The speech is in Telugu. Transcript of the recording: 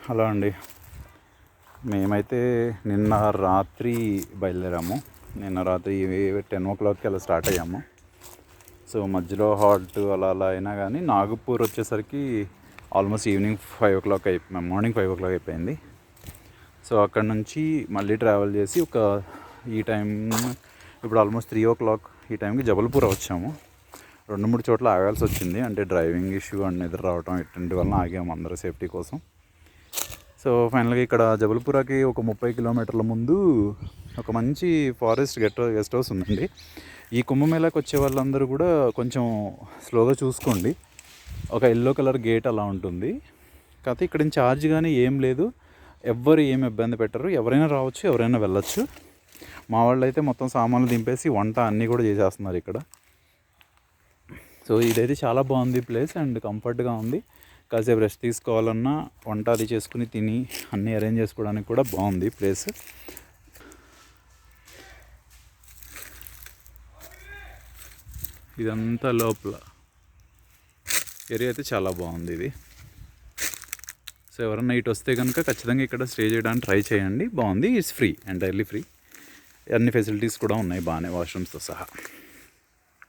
హలో అండి. మేమైతే నిన్న రాత్రి బయలుదేరాము. నిన్న రాత్రి 10 o'clockకి అలా స్టార్ట్ అయ్యాము. సో మధ్యలో హాల్ట్ అలా అలా అయినా కానీ నాగపూర్ వచ్చేసరికి ఆల్మోస్ట్ మార్నింగ్ 5 o'clock అయిపోయింది. సో అక్కడ నుంచి మళ్ళీ ట్రావెల్ చేసి ఈ టైం ఇప్పుడు ఆల్మోస్ట్ 3 o'clock ఈ టైంకి జబల్పూర్ వచ్చాము. 2-3 చోట్ల ఆగాల్సి వచ్చింది, అంటే డ్రైవింగ్ ఇష్యూ అండ్ నిద్ర రావటం ఇటువంటి వలన ఆగాము అందరూ సేఫ్టీ కోసం. సో ఫైనల్గా ఇక్కడ జబల్పూర్కి ఒక 30 కిలోమీటర్ల ముందు ఒక మంచి ఫారెస్ట్ గెస్ట్ హౌస్ ఉందండి. ఈ కుంభమేళాకి వచ్చే వాళ్ళందరూ కూడా కొంచెం స్లోగా చూసుకోండి. ఒక ఎల్లో కలర్ గేట్ అలా ఉంటుంది. కాకపోతే ఇక్కడ ఛార్జ్ కానీ ఏం లేదు, ఎవ్వరు ఏమి ఇబ్బంది పెట్టరు, ఎవరైనా రావచ్చు, ఎవరైనా వెళ్ళొచ్చు. మా వాళ్ళు అయితే మొత్తం సామాన్లు దింపేసి వంట అన్నీ కూడా చేసేస్తున్నారు ఇక్కడ. సో ఇదైతే చాలా బాగుంది ప్లేస్ అండ్ కంఫర్ట్గా ఉంది. కాసేపు రెస్ట్ తీసుకోవాలన్నా వంట అది చేసుకుని తిని అన్నీ అరేంజ్ చేసుకోవడానికి కూడా బాగుంది ప్లేస్. ఇదంతా లోపల ఏరియా అయితే చాలా బాగుంది ఇది. సో ఎవరన్నా ఇటు వస్తే కనుక ఖచ్చితంగా ఇక్కడ స్టే చేయడానికి ట్రై చేయండి. బాగుంది, ఇట్స్ ఫ్రీ, ఎంటైర్లీ ఫ్రీ. అన్ని ఫెసిలిటీస్ కూడా ఉన్నాయి బాగానే, వాష్రూమ్స్తో సహా.